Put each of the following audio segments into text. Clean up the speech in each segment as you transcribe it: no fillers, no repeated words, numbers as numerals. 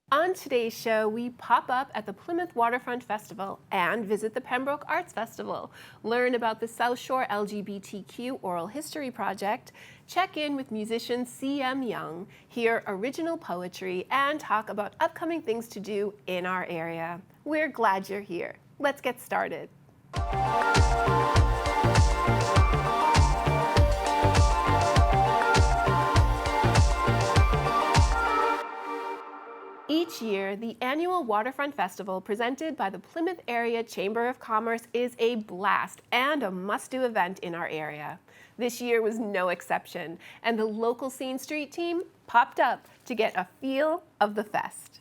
On today's show, we pop up at the Plymouth Waterfront Festival and visit the Pembroke Arts Festival, learn about the South Shore LGBTQ Oral History Project, check in with musician C.M. Young, hear original poetry, and talk about upcoming things to do in our area. We're glad you're here. Let's get started. Each year, the annual Waterfront Festival presented by the Plymouth Area Chamber of Commerce is a blast and a must-do event in our area. This year was no exception, and the local Scene Street team popped up to get a feel of the fest.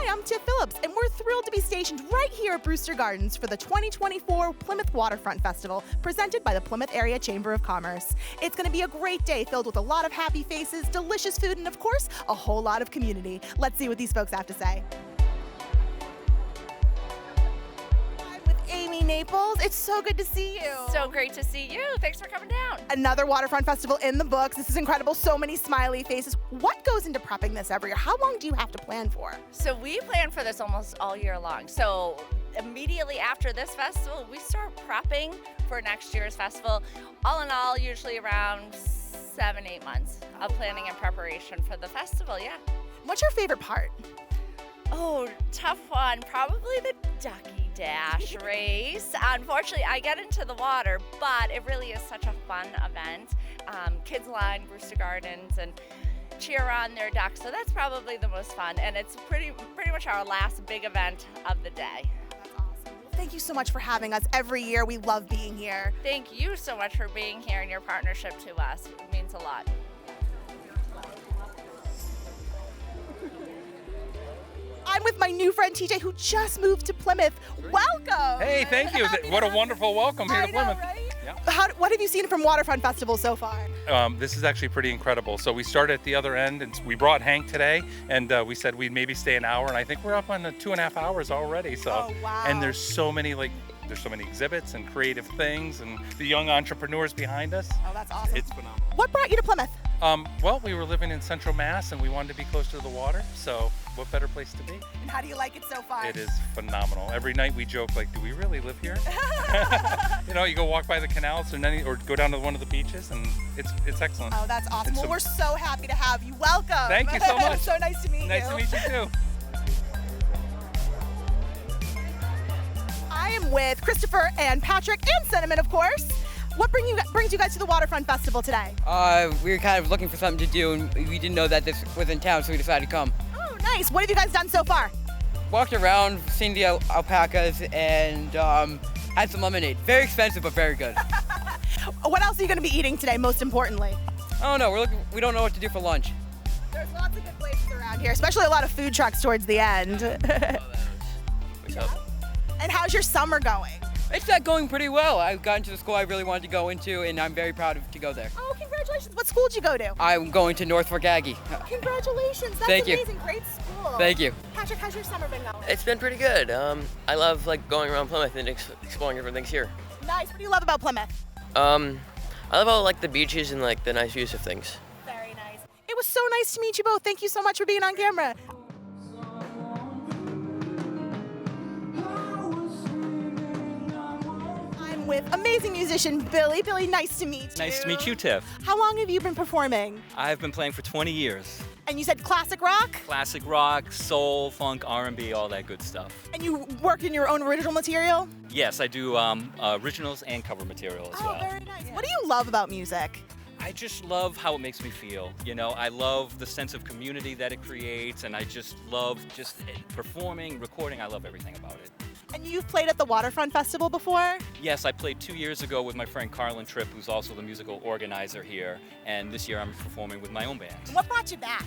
I'm Tiff Phillips, and we're thrilled to be stationed right here at Brewster Gardens for the 2024 Plymouth Waterfront Festival, presented by the Plymouth Area Chamber of Commerce. It's going to be a great day filled with a lot of happy faces, delicious food, and of course, a whole lot of community. Let's see what these folks have to say. I'm with Amy Naples. It's so good to see you. So great to see you. Thanks for coming down. Another Waterfront Festival in the books. This is incredible. So many smiley faces. What goes into prepping this every year? How long do you have to plan for? So we plan for this almost all year long. So immediately after this festival, we start prepping for next year's festival. All in all, usually around 7-8 months of planning and preparation for the festival, yeah. What's your favorite part? Oh, tough one. Probably the ducky dash race. Unfortunately, I get into the water, but it really is such a fun event. Kids line Brewster Gardens and cheer on their ducks, so that's probably the most fun, and it's pretty much our last big event of the day. That's awesome. Well, thank you so much for having us every year. We love being here. Thank you so much for being here and your partnership to us. It means a lot. I'm with my new friend TJ, who just moved to Plymouth. Welcome! Hey, thank you. What a wonderful welcome here to Plymouth. Right? Yeah. What have you seen from Waterfront Festival so far? This is actually pretty incredible. So we started at the other end, and we brought Hank today, and we said we'd maybe stay an hour, and I think we're up on the 2.5 hours already. So, oh, wow. And there's so many exhibits and creative things, and the young entrepreneurs behind us. Oh, that's awesome. It's phenomenal. What brought you to Plymouth? Well, we were living in Central Mass, and we wanted to be close to the water, so what better place to be? And how do you like it so far? It is phenomenal. Every night we joke, like, do we really live here? You know, you go walk by the canals or go down to one of the beaches, and it's excellent. Oh, that's awesome. Well, we're so happy to have you. Welcome. Thank you so much. So nice to meet you. Nice to meet you, too. I am with Christopher and Patrick and Cinnamon, of course. What brings you guys to the Waterfront Festival today? We were kind of looking for something to do, and we didn't know that this was in town, so we decided to come. Oh, nice. What have you guys done so far? Walked around, seen the alpacas, and had some lemonade. Very expensive, but very good. What else are you going to be eating today, most importantly? I don't know. We don't know what to do for lunch. There's lots of good places around here, especially a lot of food trucks towards the end. What's up? And how's your summer going? It's going pretty well. I got into the school I really wanted to go into, and I'm very proud to go there. Oh, congratulations. What school did you go to? I'm going to Northfort Aggie. Congratulations. That's Thank you. amazing. Great school. Thank you. Patrick, how's your summer been going? It's been pretty good. I love going around Plymouth and exploring different things here. Nice. What do you love about Plymouth? I love all the beaches and the nice views of things. Very nice. It was so nice to meet you both. Thank you so much for being on camera. I'm with amazing musician Billy. Billy, nice to meet you. Nice to meet you, Tiff. How long have you been performing? I've been playing for 20 years. And you said classic rock? Classic rock, soul, funk, R&B, all that good stuff. And you work in your own original material? Yes, I do originals and cover material as well. Oh, very nice. What do you love about music? I just love how it makes me feel. You know, I love the sense of community that it creates, and I just love performing, recording. I love everything about it. And you've played at the Waterfront Festival before? Yes, I played 2 years ago with my friend Carlin Tripp, who's also the musical organizer here, and this year I'm performing with my own band. And what brought you back?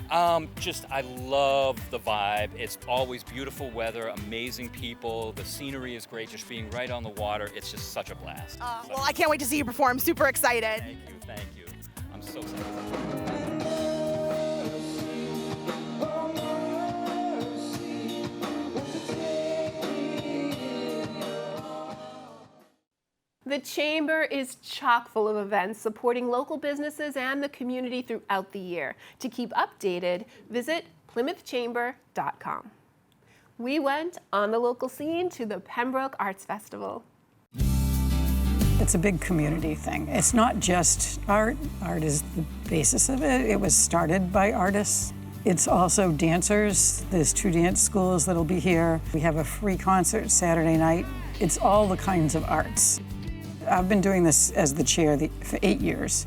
I love the vibe. It's always beautiful weather, amazing people. The scenery is great, just being right on the water. It's just such a blast. Well, I can't wait to see you perform. Super excited. Thank you. I'm so excited. The Chamber is chock full of events supporting local businesses and the community throughout the year. To keep updated, visit PlymouthChamber.com. We went on the local scene to the Pembroke Arts Festival. It's a big community thing. It's not just art. Art is the basis of it. It was started by artists. It's also dancers. There's 2 dance schools that'll be here. We have a free concert Saturday night. It's all the kinds of arts. I've been doing this as the chair for 8 years.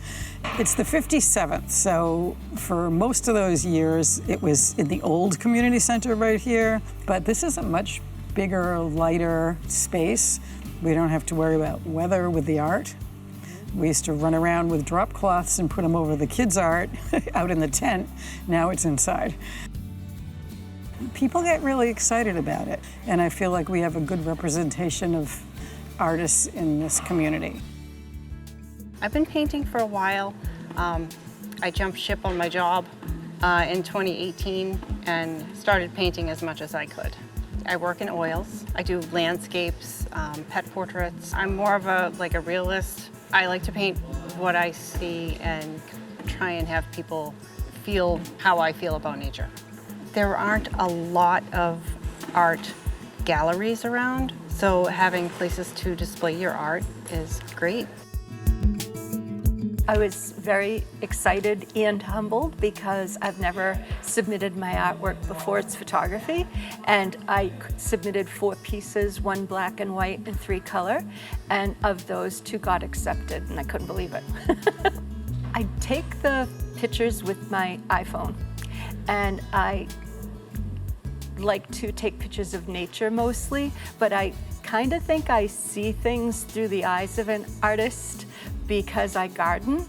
It's the 57th, so for most of those years, it was in the old community center right here. But this is a much bigger, lighter space. We don't have to worry about weather with the art. We used to run around with drop cloths and put them over the kids' art out in the tent. Now it's inside. People get really excited about it, and I feel like we have a good representation of artists in this community. I've been painting for a while. I jumped ship on my job in 2018 and started painting as much as I could. I work in oils. I do landscapes, pet portraits. I'm more of a realist. I like to paint what I see and try and have people feel how I feel about nature. There aren't a lot of art galleries around, so having places to display your art is great. I was very excited and humbled because I've never submitted my artwork before. It's photography, and I submitted 4 pieces, 1 black and white and 3 color, and of those 2 got accepted, and I couldn't believe it. I take the pictures with my iPhone, and I like to take pictures of nature mostly, but I kind of think I see things through the eyes of an artist because I garden,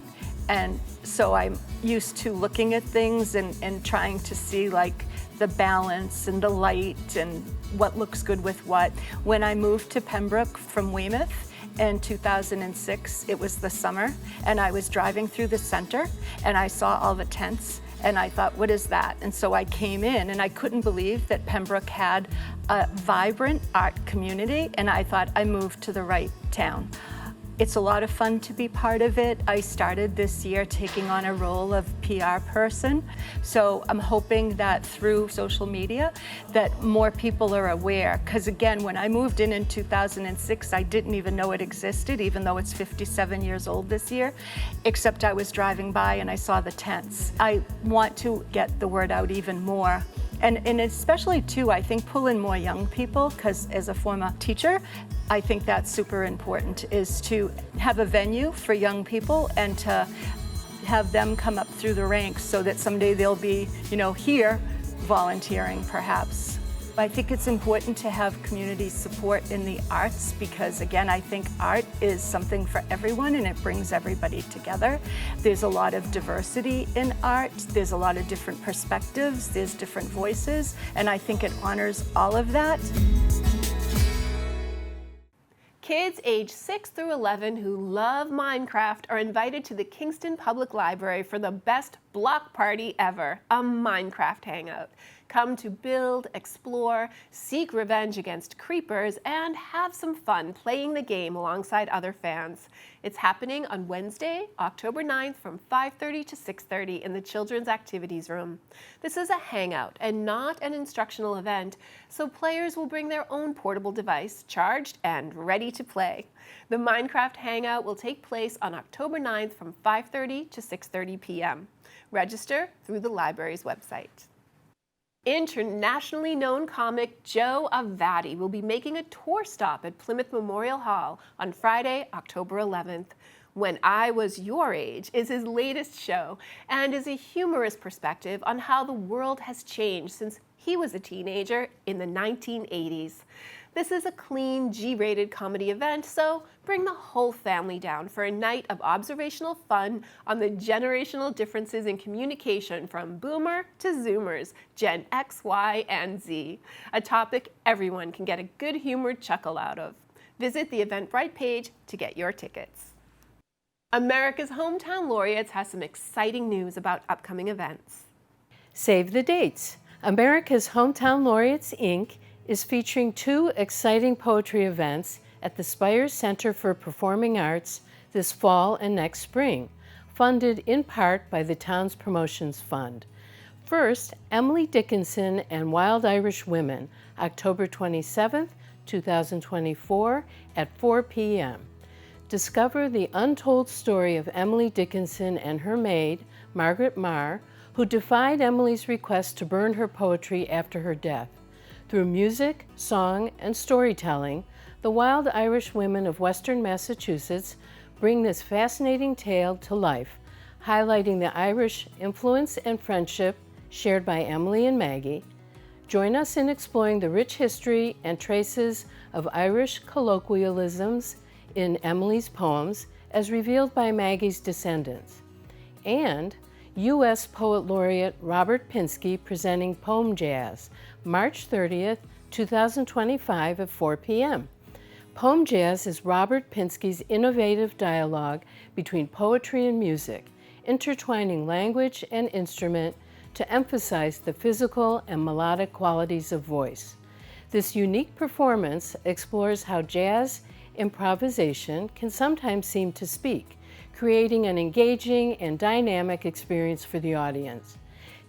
and so I'm used to looking at things and trying to see like the balance and the light and what looks good with what. When I moved to Pembroke from Weymouth in 2006, it was the summer, and I was driving through the center and I saw all the tents, and I thought, what is that? And so I came in, and I couldn't believe that Pembroke had a vibrant art community, and I thought I moved to the right town. It's a lot of fun to be part of it. I started this year taking on a role of PR person, so I'm hoping that through social media that more people are aware, because again, when I moved in 2006, I didn't even know it existed, even though it's 57 years old this year, except I was driving by and I saw the tents. I want to get the word out even more. And especially too, I think pull in more young people, because as a former teacher, I think that's super important, is to have a venue for young people and to have them come up through the ranks so that someday they'll be, here volunteering perhaps. I think it's important to have community support in the arts because, again, I think art is something for everyone and it brings everybody together. There's a lot of diversity in art. There's a lot of different perspectives. There's different voices, and I think it honors all of that. Kids age 6 through 11 who love Minecraft are invited to the Kingston Public Library for the best block party ever, a Minecraft hangout. Come to build, explore, seek revenge against creepers, and have some fun playing the game alongside other fans. It's happening on Wednesday, October 9th from 5:30 to 6:30 in the Children's Activities Room. This is a hangout and not an instructional event, so players will bring their own portable device, charged and ready to play. The Minecraft hangout will take place on October 9th from 5:30 to 6:30 p.m. Register through the library's website. Internationally known comic Joe Avati will be making a tour stop at Plymouth Memorial Hall on Friday, October 11th. When I Was Your Age is his latest show and is a humorous perspective on how the world has changed since he was a teenager in the 1980s. This is a clean, G-rated comedy event, so bring the whole family down for a night of observational fun on the generational differences in communication from Boomer to Zoomers, Gen X, Y, and Z, a topic everyone can get a good-humored chuckle out of. Visit the Eventbrite page to get your tickets. America's Hometown Laureates has some exciting news about upcoming events. Save the dates. America's Hometown Laureates, Inc. is featuring 2 exciting poetry events at the Spires Center for Performing Arts this fall and next spring, funded in part by the town's promotions fund. First, Emily Dickinson and Wild Irish Women, October 27th, 2024 at 4 p.m. Discover the untold story of Emily Dickinson and her maid, Margaret Marr, who defied Emily's request to burn her poetry after her death. Through music, song, and storytelling, the Wild Irish Women of Western Massachusetts bring this fascinating tale to life, highlighting the Irish influence and friendship shared by Emily and Maggie. Join us in exploring the rich history and traces of Irish colloquialisms in Emily's poems as revealed by Maggie's descendants. And U.S. Poet Laureate Robert Pinsky presenting Poem Jazz, March 30th, 2025 at 4 p.m. Poem Jazz is Robert Pinsky's innovative dialogue between poetry and music, intertwining language and instrument to emphasize the physical and melodic qualities of voice. This unique performance explores how jazz improvisation can sometimes seem to speak, creating an engaging and dynamic experience for the audience.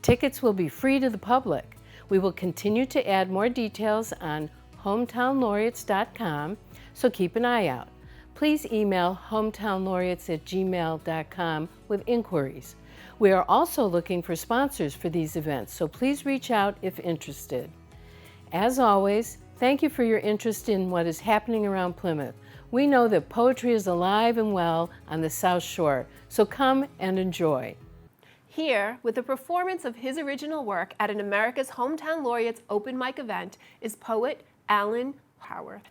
Tickets will be free to the public. We will continue to add more details on hometownlaureates.com, so keep an eye out. Please email hometownlaureates@gmail.com with inquiries. We are also looking for sponsors for these events, so please reach out if interested. As always, thank you for your interest in what is happening around Plymouth. We know that poetry is alive and well on the South Shore, so come and enjoy. Here, with a performance of his original work at an America's Hometown Laureates open mic event, is poet Alan Howarth.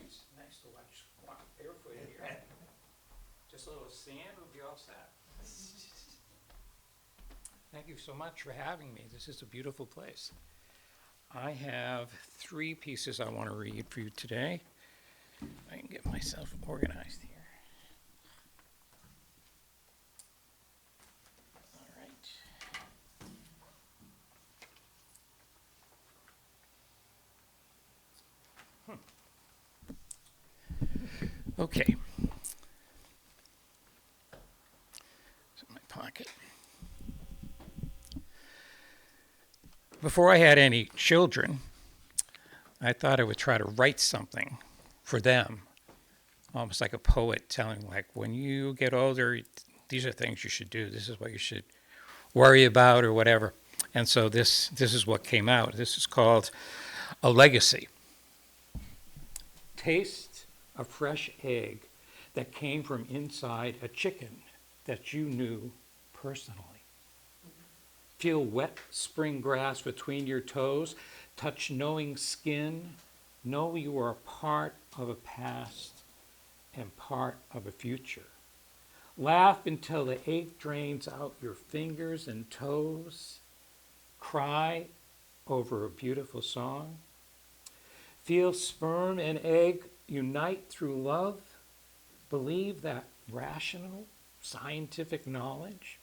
It's nice to watch walk barefoot here. Just a little sand will be all set. Thank you so much for having me. This is a beautiful place. I have 3 pieces I want to read for you today. I can get myself organized here. All right. Okay. It's in my pocket. Before I had any children, I thought I would try to write something for them, almost like a poet telling, like, when you get older, these are things you should do. This is what you should worry about or whatever. And so this is what came out. This is called A Legacy. Taste a fresh egg that came from inside a chicken that you knew personally. Feel wet spring grass between your toes. Touch knowing skin. Know you are part of a past and part of a future. Laugh until the ache drains out your fingers and toes. Cry over a beautiful song. Feel sperm and egg unite through love. Believe that rational, scientific knowledge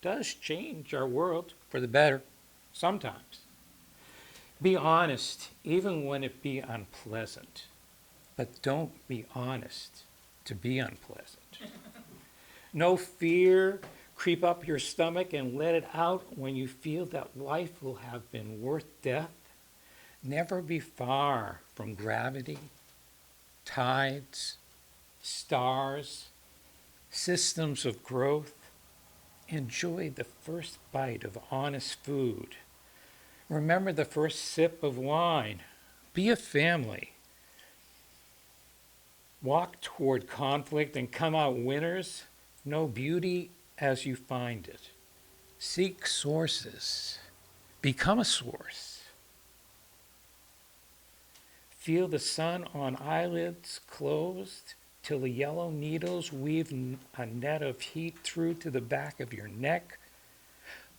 does change our world for the better, sometimes. Be honest, even when it be unpleasant. But don't be honest to be unpleasant. No fear creep up your stomach and let it out when you feel that life will have been worth death. Never be far from gravity, tides, stars, systems of growth. Enjoy the first bite of honest food. Remember the first sip of wine. Be a family. Walk toward conflict and come out winners. Know beauty as you find it. Seek sources. Become a source. Feel the sun on eyelids closed till the yellow needles weave a net of heat through to the back of your neck.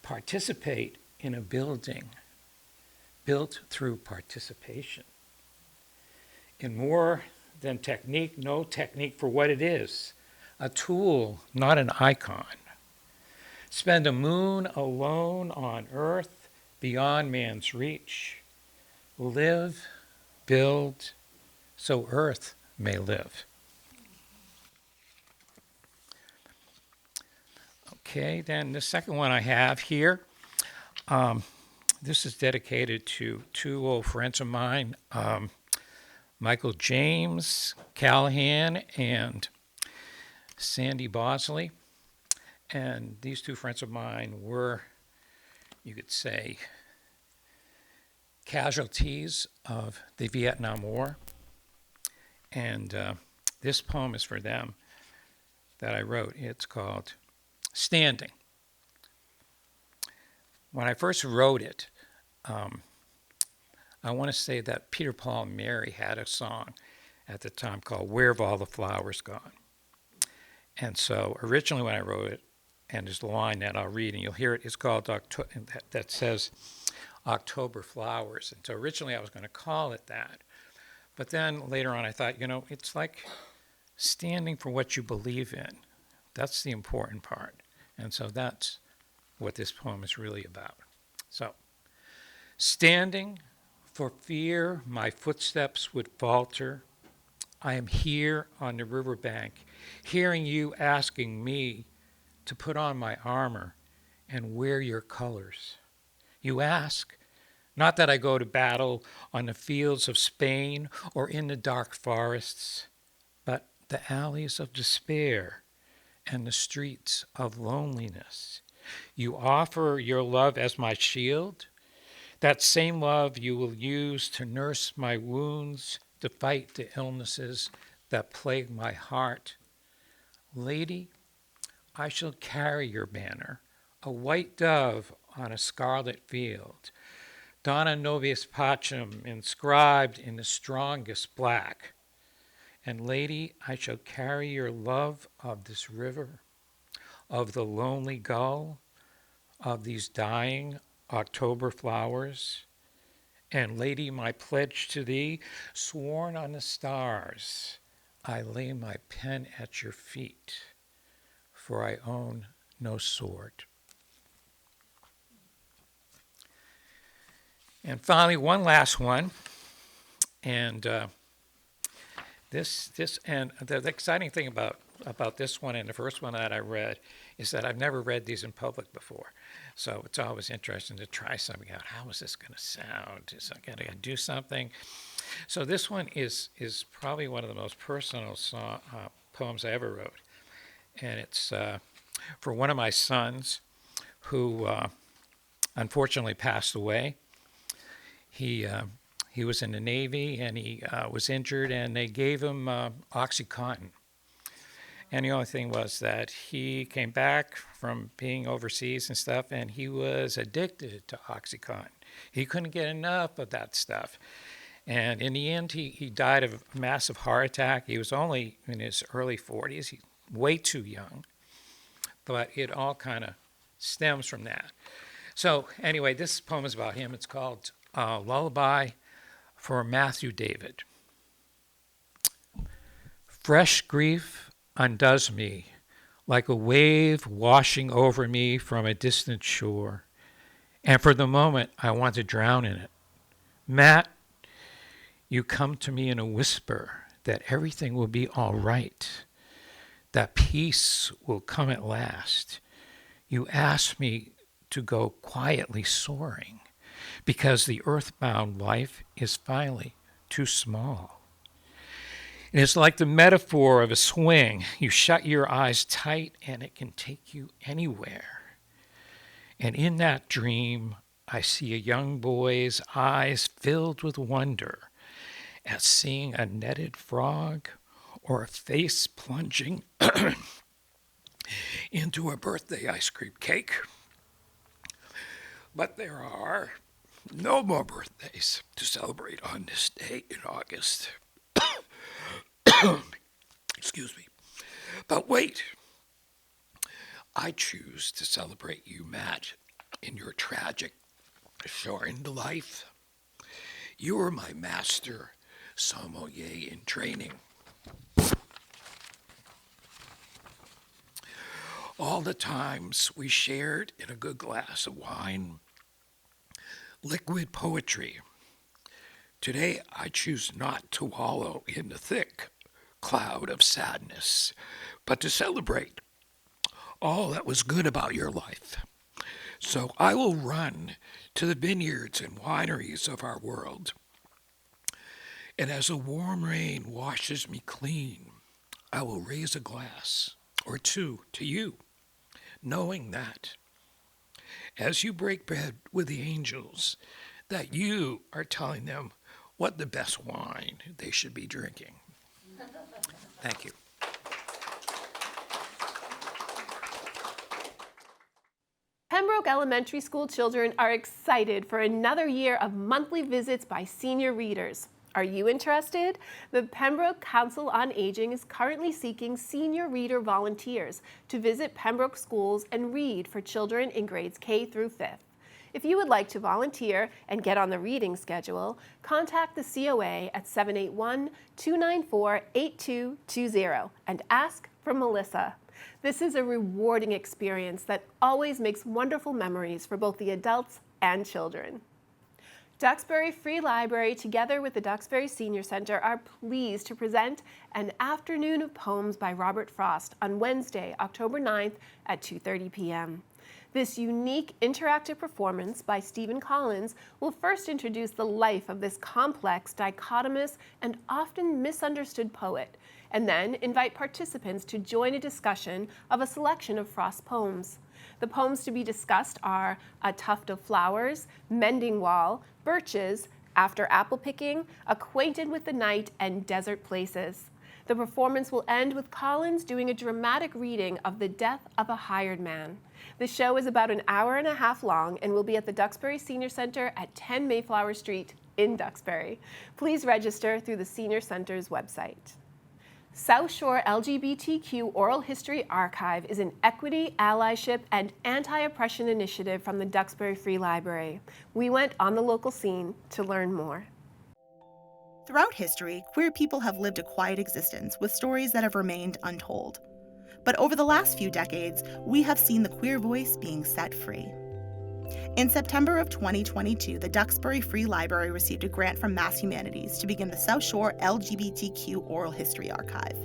Participate in a building built through participation. In more than technique, know technique for what it is, a tool, not an icon. Spend a moon alone on earth, beyond man's reach. Live, build, so earth may live. Okay, then the second one I have here, this is dedicated to two old friends of mine, Michael James Callahan and Sandy Bosley. And these two friends of mine were, you could say, casualties of the Vietnam War. And this poem is for them that I wrote. It's called Standing. When I first wrote it, I want to say that Peter, Paul, and Mary had a song at the time called Where Have All the Flowers Gone? And so originally when I wrote it, and there's a line that I'll read and you'll hear it, it's called, that says October Flowers. And so originally I was going to call it that. But then later on I thought, it's like standing for what you believe in. That's the important part. And so that's what this poem is really about. So, standing for fear my footsteps would falter, I am here on the riverbank, hearing you asking me to put on my armor and wear your colors. You ask, not that I go to battle on the fields of Spain or in the dark forests, but the alleys of despair and the streets of loneliness. You offer your love as my shield, that same love you will use to nurse my wounds, to fight the illnesses that plague my heart. Lady, I shall carry your banner, a white dove on a scarlet field, Dona Nobis Pacem inscribed in the strongest black. And lady, I shall carry your love of this river, of the lonely gull, of these dying October flowers. And lady, my pledge to thee, sworn on the stars, I lay my pen at your feet, for I own no sword. And finally, one last one, and the exciting thing about this one and the first one that I read is that I've never read these in public before. So it's always interesting to try something out. How is this going to sound? Is I going to do something? So this one is probably one of the most personal poems I ever wrote. And it's for one of my sons who unfortunately passed away. He was in the Navy, and he was injured, and they gave him OxyContin. And the only thing was that he came back from being overseas and stuff, and he was addicted to OxyContin. He couldn't get enough of that stuff. And in the end, he died of a massive heart attack. He was only in his early 40s. He's way too young. But it all kind of stems from that. So anyway, this poem is about him. It's called Lullaby for Matthew David. Fresh grief undoes me like a wave washing over me from a distant shore, and for the moment I want to drown in it. Matt, you come to me in a whisper that everything will be all right, that peace will come at last. You ask me to go quietly soaring, because the earthbound life is finally too small. It is like the metaphor of a swing. You shut your eyes tight and it can take you anywhere. And in that dream, I see a young boy's eyes filled with wonder at seeing a netted frog or a face plunging into a birthday ice cream cake. But there are no more birthdays to celebrate on this day in August. Excuse me. But wait. I choose to celebrate you, Matt, in your tragic soaring to life. You are my master sommelier in training. All the times we shared in a good glass of wine, Liquid poetry. Today I choose not to wallow in the thick cloud of sadness, but to celebrate all that was good about your life. So I will run to the vineyards and wineries of our world. And as a warm rain washes me clean, I will raise a glass or two to you, knowing that as you break bread with the angels, that you are telling them what the best wine they should be drinking. Thank you. Pembroke Elementary School children are excited for another year of monthly visits by senior readers. Are you interested? The Pembroke Council on Aging is currently seeking senior reader volunteers to visit Pembroke schools and read for children in grades K through 5th. If you would like to volunteer and get on the reading schedule, contact the COA at 781-294-8220 and ask for Melissa. This is a rewarding experience that always makes wonderful memories for both the adults and children. Duxbury Free Library, together with the Duxbury Senior Center, are pleased to present an afternoon of poems by Robert Frost on Wednesday, October 9th at 2:30 p.m. This unique interactive performance by Stephen Collins will first introduce the life of this complex, dichotomous, and often misunderstood poet, and then invite participants to join a discussion of a selection of Frost's poems. The poems to be discussed are A Tuft of Flowers, Mending Wall, Birches, After Apple Picking, Acquainted with the Night, and Desert Places. The performance will end with Collins doing a dramatic reading of The Death of a Hired Man. The show is about an hour and a half long and will be at the Duxbury Senior Center at 10 Mayflower Street in Duxbury. Please register through the Senior Center's website. South Shore LGBTQ Oral History Archive is an equity, allyship, and anti-oppression initiative from the Duxbury Free Library. We went on the local scene to learn more. Throughout history, queer people have lived a quiet existence with stories that have remained untold. But over the last few decades, we have seen the queer voice being set free. In September of 2022, the Duxbury Free Library received a grant from Mass Humanities to begin the South Shore LGBTQ Oral History Archive,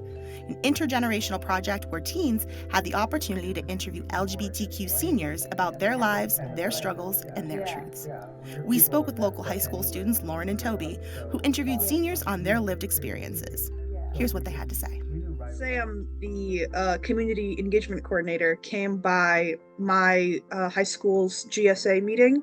an intergenerational project where teens had the opportunity to interview LGBTQ seniors about their lives, their struggles, and their truths. We spoke with local high school students Lauren and Toby, who interviewed seniors on their lived experiences. Here's what they had to say. Sam, the community engagement coordinator, came by my high school's GSA meeting,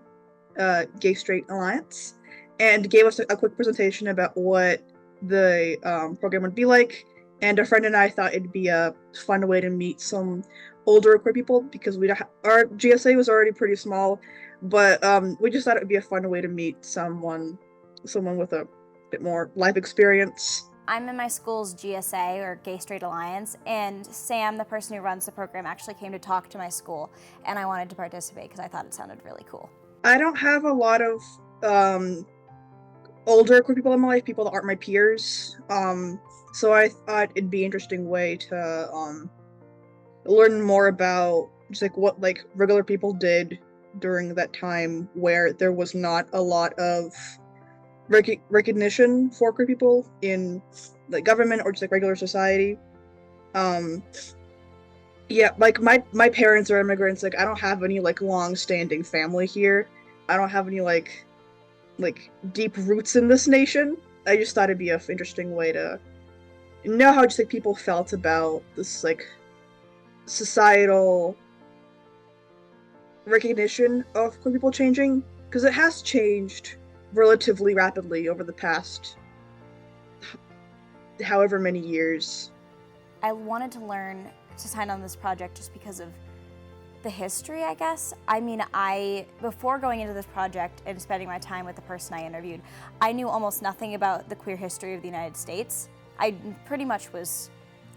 Gay Straight Alliance, and gave us a quick presentation about what the program would be like. And a friend and I thought it'd be a fun way to meet some older queer people because our GSA was already pretty small, but we just thought it would be a fun way to meet someone with a bit more life experience. I'm in my school's GSA, or Gay Straight Alliance, and Sam, the person who runs the program, actually came to talk to my school, and I wanted to participate because I thought it sounded really cool. I don't have a lot of older queer people in my life, people that aren't my peers, so I thought it'd be an interesting way to learn more about just like what like regular people did during that time where there was not a lot of recognition for queer people in like government or just like regular society. Yeah, like my parents are immigrants. Like I don't have any like long-standing family here. I don't have any like deep roots in this nation. I just thought it'd be an interesting way to know how just like people felt about this like societal recognition of queer people changing, because it has changed relatively rapidly over the past however many years. I wanted to learn to sign on this project just because of the history, I guess. I mean, before going into this project and spending my time with the person I interviewed, I knew almost nothing about the queer history of the United States. I pretty much was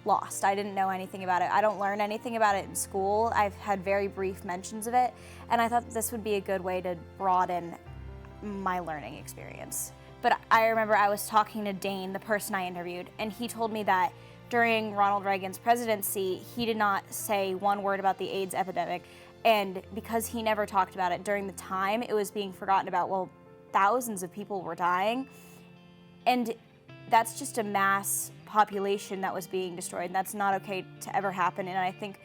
lost. I didn't know anything about it. I don't learn anything about it in school. I've had very brief mentions of it, and I thought this would be a good way to broaden my learning experience. But I remember I was talking to Dane, the person I interviewed, and he told me that during Ronald Reagan's presidency, he did not say one word about the AIDS epidemic, And because he never talked about it during the time, it was being forgotten about. Well, thousands of people were dying. And that's just a mass population that was being destroyed. And that's not okay to ever happen. And I think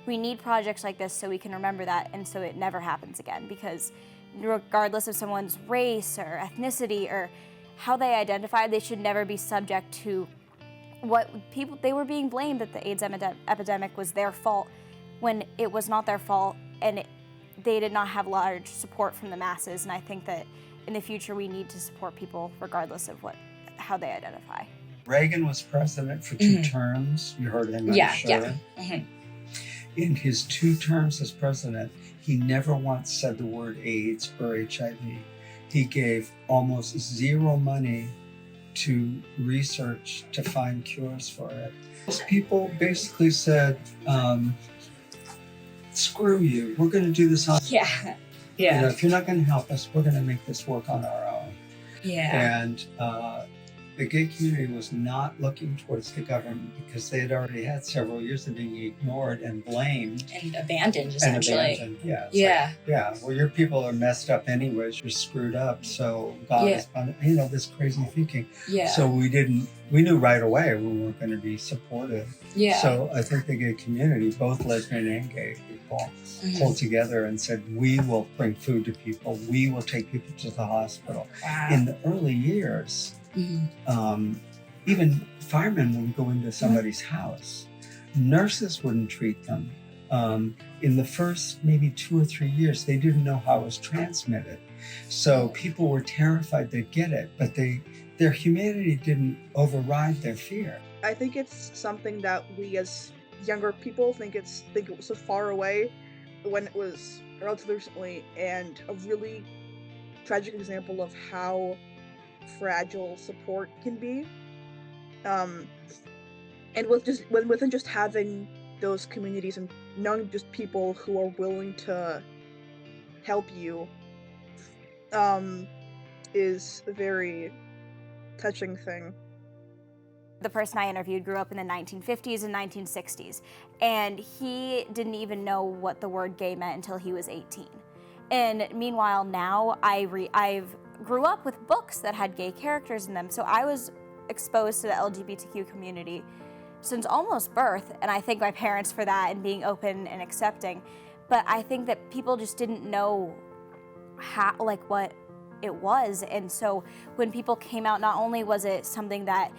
we need projects like this so we can remember that and so it never happens again. Because regardless of someone's race or ethnicity or how they identify, they should never be subject to what people, they were being blamed that the AIDS epidemic was their fault when it was not their fault, and they did not have large support from the masses. And I think that in the future we need to support people regardless of how they identify. Reagan was president for 2 terms. You heard him, I'm sure. Yeah. Mm-hmm. In his 2 terms as president, he never once said the word AIDS or HIV. He gave almost 0 money to research to find cures for it. Those people basically said, screw you, we're going to do this on Yeah. You know, if you're not going to help us, we're going to make this work on our own. Yeah. And the gay community was not looking towards the government because they had already had several years of being ignored and blamed. And abandoned, essentially. And abandoned, yeah. Yeah. Yeah, well, your people are messed up anyways, you're screwed up, so God is, you know, this crazy thinking. Yeah. So we knew right away we weren't going to be supportive. Yeah. So I think the gay community, both lesbian and gay people, pulled together and said, we will bring food to people, we will take people to the hospital. Wow. In the early years, even firemen wouldn't go into somebody's house. Nurses wouldn't treat them. In the first maybe 2 or 3 years, they didn't know how it was transmitted. So people were terrified they'd get it, but their humanity didn't override their fear. I think it's something that we as younger people think it was so far away when it was relatively recently, and a really tragic example of how fragile support can be. And within just having those communities and knowing just people who are willing to help you is a very touching thing. The person I interviewed grew up in the 1950s and 1960s, and he didn't even know what the word gay meant until he was 18. And meanwhile, now I've grew up with books that had gay characters in them, so I was exposed to the LGBTQ community since almost birth, and I thank my parents for that and being open and accepting. But I think that people just didn't know how, like, what it was, and so when people came out, not only was it something that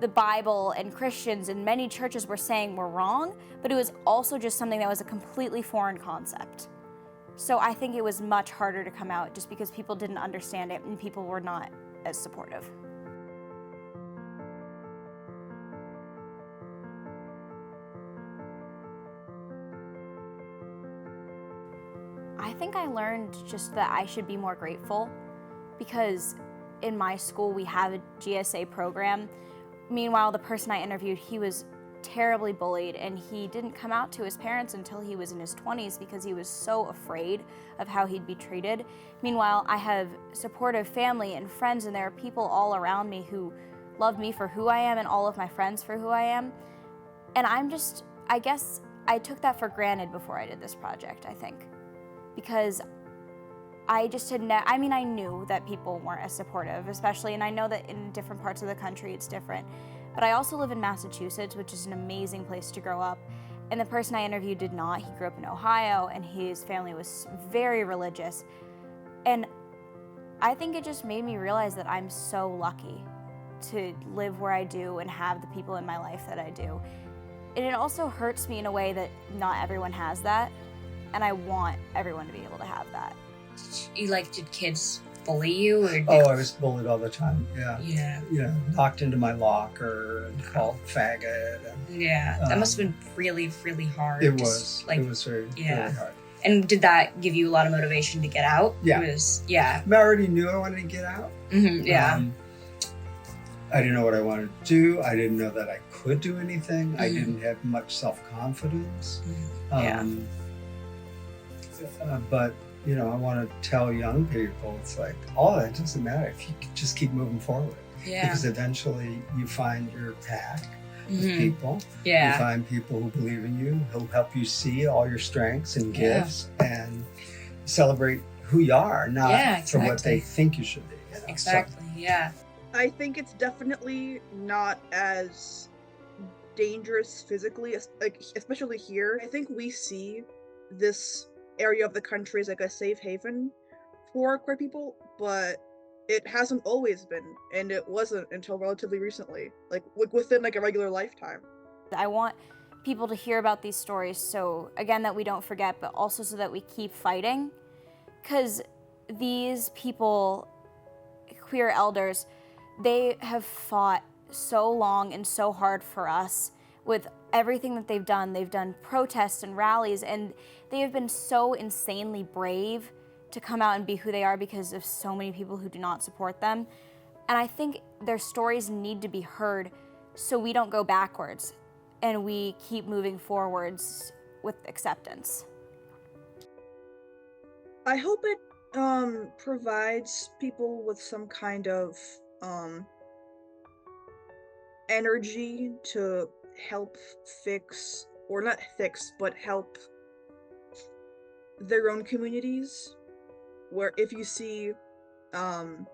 the Bible and Christians and many churches were saying were wrong, but it was also just something that was a completely foreign concept. So I think it was much harder to come out just because people didn't understand it and people were not as supportive. I think I learned just that I should be more grateful, because in my school we have a GSA program. Meanwhile, the person I interviewed, he was terribly bullied, and he didn't come out to his parents until he was in his 20s because he was so afraid of how he'd be treated. Meanwhile, I have supportive family and friends, and there are people all around me who love me for who I am and all of my friends for who I am. And I guess I took that for granted before I did this project, I think. Because I just had I knew that people weren't as supportive, especially, and I know that in different parts of the country it's different. But I also live in Massachusetts, which is an amazing place to grow up. And the person I interviewed did not. He grew up in Ohio, and his family was very religious. And I think it just made me realize that I'm so lucky to live where I do and have the people in my life that I do. And it also hurts me in a way that not everyone has that, and I want everyone to be able to have that. Did kids bully you? Or I was bullied all the time, yeah. Yeah. You know, knocked into my locker and called faggot. And, that must have been really, really hard. It was. It was very hard. And did that give you a lot of motivation to get out? Yeah. I already knew I wanted to get out. Mm-hmm, yeah. I didn't know what I wanted to do. I didn't know that I could do anything. I didn't have much self-confidence. But you know, I want to tell young people, it's like, all that doesn't matter if you just keep moving forward. Yeah. Because eventually you find your pack. with people. Yeah. You find people who believe in you, who help you see all your strengths and gifts, and celebrate who you are, not for what they think you should be. You know? Exactly, yeah. I think it's definitely not as dangerous physically, like especially here. I think we see this area of the country as like a safe haven for queer people, but it hasn't always been, and it wasn't until relatively recently, like within like a regular lifetime. I want people to hear about these stories, so again, that we don't forget, but also so that we keep fighting, because these people, queer elders, they have fought so long and so hard for us with everything that they've done. They've done protests and rallies, and they have been so insanely brave to come out and be who they are because of so many people who do not support them. And I think their stories need to be heard so we don't go backwards and we keep moving forwards with acceptance. I hope it provides people with some kind of energy to help fix, or not fix, but help their own communities, where if you see the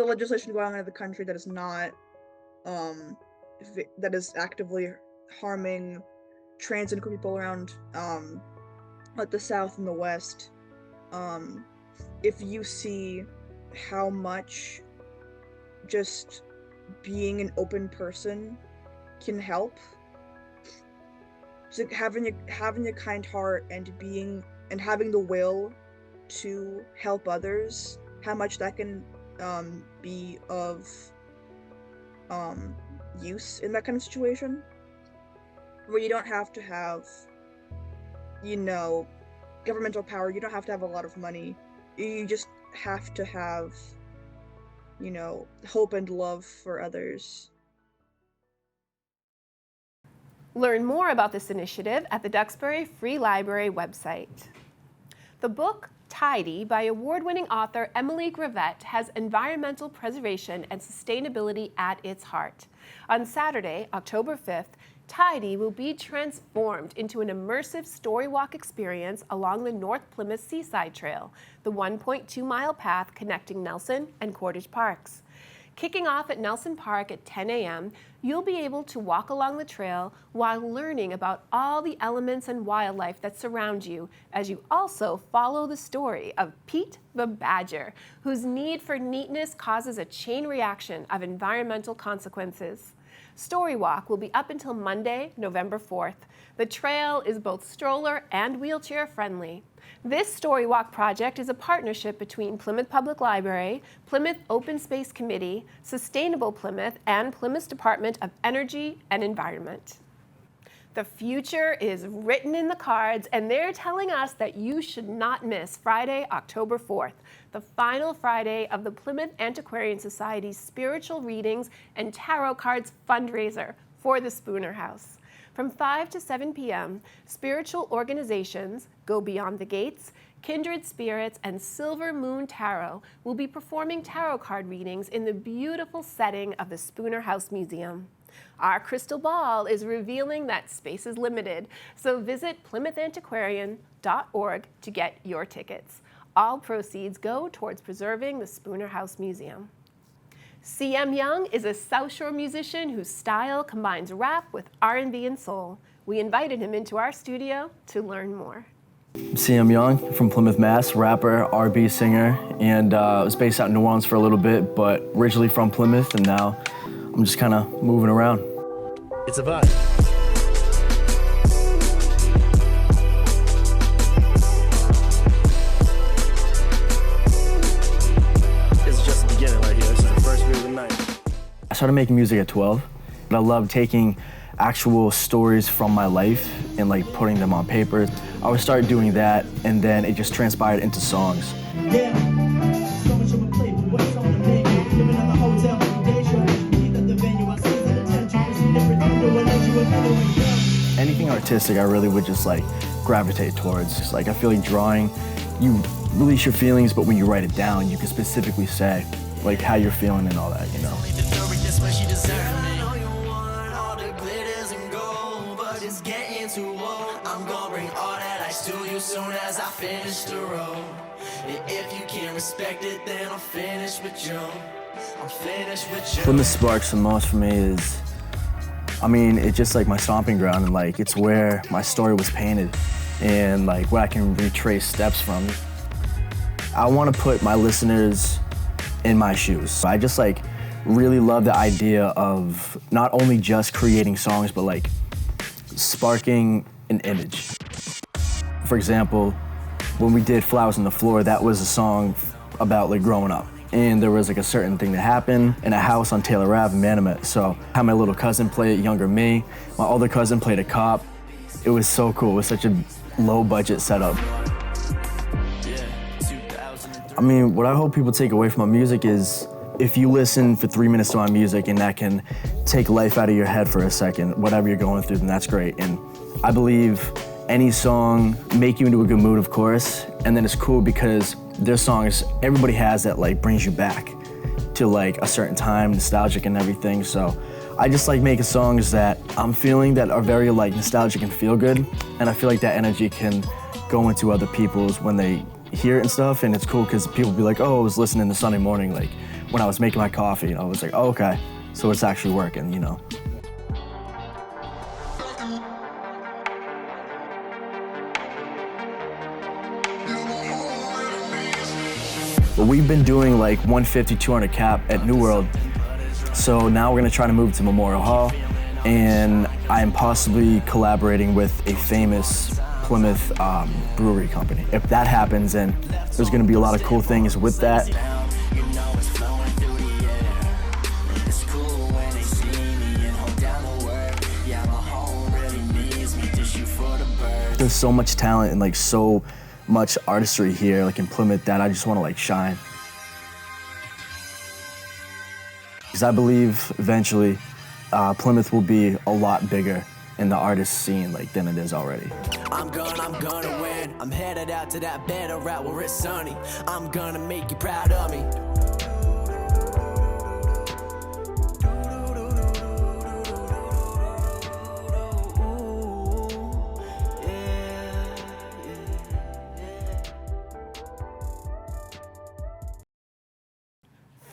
legislation going on in the country that is not that is actively harming trans and queer people around like the South and the West, if you see how much just being an open person can help, so having a kind heart and having the will to help others, how much that can be of use in that kind of situation, where you don't have to have, you know, governmental power, you don't have to have a lot of money, you just have to have, you know, hope and love for others. Learn more about this initiative at the Duxbury Free Library website. The book Tidy by award-winning author Emily Gravett has environmental preservation and sustainability at its heart. On Saturday, October 5th, Tidy will be transformed into an immersive story walk experience along the North Plymouth Seaside Trail, the 1.2-mile path connecting Nelson and Cordage Parks. Kicking off at Nelson Park at 10 a.m., you'll be able to walk along the trail while learning about all the elements and wildlife that surround you, as you also follow the story of Pete the Badger, whose need for neatness causes a chain reaction of environmental consequences. Story Walk will be up until Monday, November 4th. The trail is both stroller and wheelchair friendly. This Story Walk project is a partnership between Plymouth Public Library, Plymouth Open Space Committee, Sustainable Plymouth, and Plymouth's Department of Energy and Environment. The future is written in the cards, and they're telling us that you should not miss Friday, October 4th, the final Friday of the Plymouth Antiquarian Society's Spiritual Readings and Tarot Cards fundraiser for the Spooner House. From 5 to 7 p.m., spiritual organizations, Go Beyond the Gates, Kindred Spirits, and Silver Moon Tarot will be performing tarot card readings in the beautiful setting of the Spooner House Museum. Our crystal ball is revealing that space is limited, so visit PlymouthAntiquarian.org to get your tickets. All proceeds go towards preserving the Spooner House Museum. C.M. Young is a South Shore musician whose style combines rap with R&B and soul. We invited him into our studio to learn more. C.M. Young from Plymouth, Mass, rapper, R&B singer, and I was based out in New Orleans for a little bit, but originally from Plymouth, and now I'm just kind of moving around. It's a vibe. It's just the beginning right here. This is the first beer of the night. I started making music at 12, and I love taking actual stories from my life and like putting them on paper. I would start doing that, and then it just transpired into songs. Yeah. So much on my plate, but what's on the menu? Living on the hotel, day trip. Eat at the venue, I see that attention. Anything artistic, I really would just like gravitate towards. Just like I feel like drawing, you release your feelings, but when you write it down, you can specifically say like how you're feeling and all that, you know. too old. I'm gonna bring all that ice to you soon as I finish the road. And if you can't respect it, then I'm finished with you. I'm finished with you. Plymouth sparks the most for me is, I mean, it's just like my stomping ground, and like it's where my story was painted and like where I can retrace steps from. I want to put my listeners in my shoes. I just like really love the idea of not only just creating songs, but like sparking an image. For example, when we did Flowers on the Floor, that was a song about like growing up. And there was like a certain thing that happened in a house on Taylor Ave in Manomet. So I had my little cousin play it, younger me. My older cousin played a cop. It was so cool. It was such a low budget setup. I mean, what I hope people take away from my music is if you listen for 3 minutes to my music and that can take life out of your head for a second, whatever you're going through, then that's great. And I believe any song make you into a good mood, of course, and then it's cool because their songs, everybody has that like brings you back to like a certain time, nostalgic and everything. So I just like making songs that I'm feeling that are very like nostalgic and feel good. And I feel like that energy can go into other people's when they hear it and stuff. And it's cool because people be like, oh, I was listening to Sunday morning, like when I was making my coffee, and I was like, oh, okay, so it's actually working, you know. But we've been doing like 150, 200 cap at New World. So now we're gonna try to move to Memorial Hall. And I am possibly collaborating with a famous Plymouth brewery company. If that happens, then there's gonna be a lot of cool things with that. There's so much talent and like so much artistry here, like in Plymouth, that I just want to like shine. Because I believe eventually Plymouth will be a lot bigger in the artist scene like than it is already. I'm gonna win. I'm headed out to that better route where it's sunny. I'm gonna make you proud of me.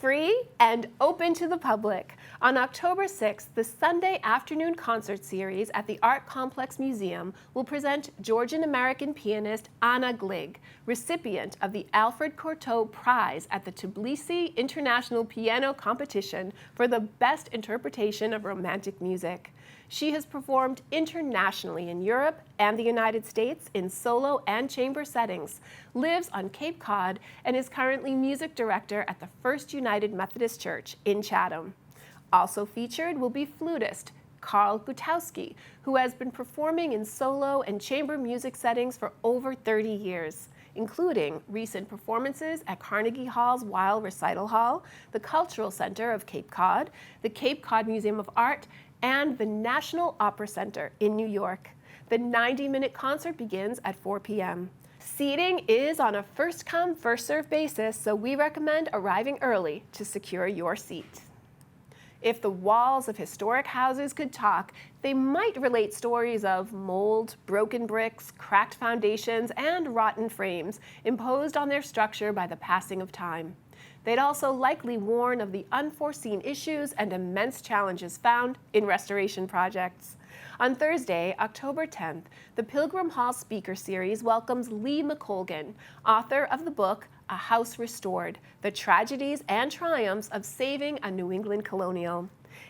Free and open to the public. On October 6th, the Sunday afternoon concert series at the Art Complex Museum will present Georgian-American pianist Anna Glig, recipient of the Alfred Cortot Prize at the Tbilisi International Piano Competition for the best interpretation of romantic music. She has performed internationally in Europe and the United States in solo and chamber settings, lives on Cape Cod, and is currently music director at the First United Methodist Church in Chatham. Also featured will be flutist Karl Gutowski, who has been performing in solo and chamber music settings for over 30 years, including recent performances at Carnegie Hall's Weill Recital Hall, the Cultural Center of Cape Cod, the Cape Cod Museum of Art, and the National Opera Center in New York. The 90-minute concert begins at 4 p.m. Seating is on a first-come, first-served basis, so we recommend arriving early to secure your seat. If the walls of historic houses could talk, they might relate stories of mold, broken bricks, cracked foundations, and rotten frames imposed on their structure by the passing of time. They'd also likely warn of the unforeseen issues and immense challenges found in restoration projects. On Thursday, October 10th, the Pilgrim Hall Speaker Series welcomes Lee McColgan, author of the book A House Restored: The Tragedies and Triumphs of Saving a New England Colonial.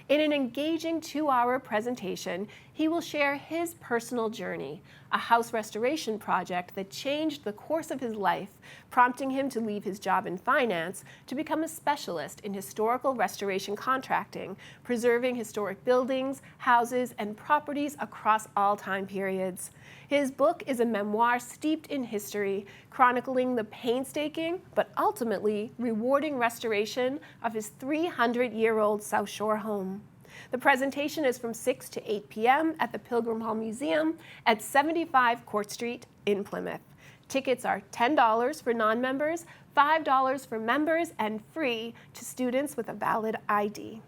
In an engaging 2-hour presentation, he will share his personal journey, a house restoration project that changed the course of his life, prompting him to leave his job in finance to become a specialist in historical restoration contracting, preserving historic buildings, houses, and properties across all time periods. His book is a memoir steeped in history, chronicling the painstaking but ultimately rewarding restoration of his 300-year-old South Shore home. The presentation is from 6 to 8 p.m. at the Pilgrim Hall Museum at 75 Court Street in Plymouth. Tickets are $10 for non-members, $5 for members, and free to students with a valid ID.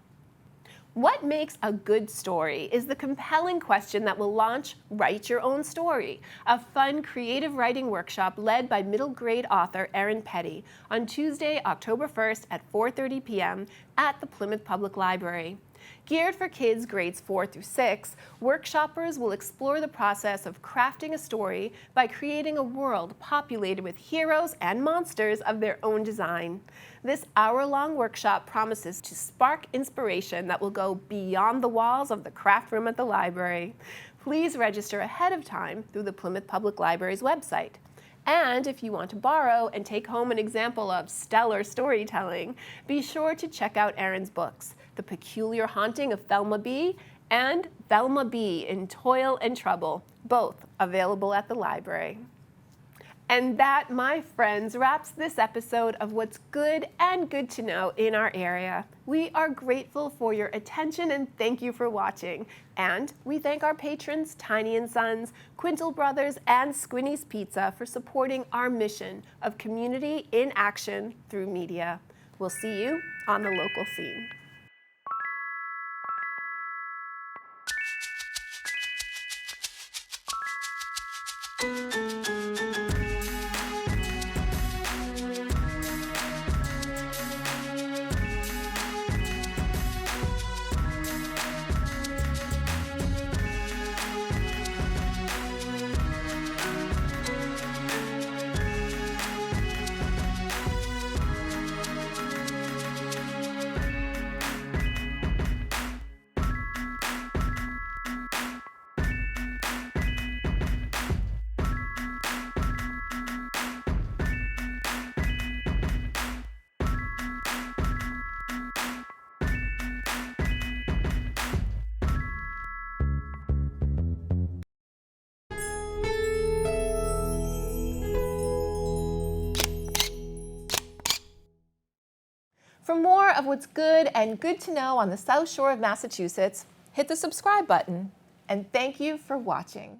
What makes a good story is the compelling question that will launch Write Your Own Story, a fun creative writing workshop led by middle grade author Erin Petty on Tuesday, October 1st at 4:30 p.m. at the Plymouth Public Library. Geared for kids grades 4 through 6, workshoppers will explore the process of crafting a story by creating a world populated with heroes and monsters of their own design. This hour-long workshop promises to spark inspiration that will go beyond the walls of the craft room at the library. Please register ahead of time through the Plymouth Public Library's website. And if you want to borrow and take home an example of stellar storytelling, be sure to check out Erin's books, The Peculiar Haunting of Thelma B. and Thelma B. in Toil and Trouble, both available at the library. And that, my friends, wraps this episode of What's Good and Good to Know in our area. We are grateful for your attention and thank you for watching. And we thank our patrons, Tiny & Sons, Quintal Brothers, and Squinny's Pizza for supporting our mission of community in action through media. We'll see you on the local scene. For more of what's good and good to know on the South Shore of Massachusetts, hit the subscribe button, and thank you for watching.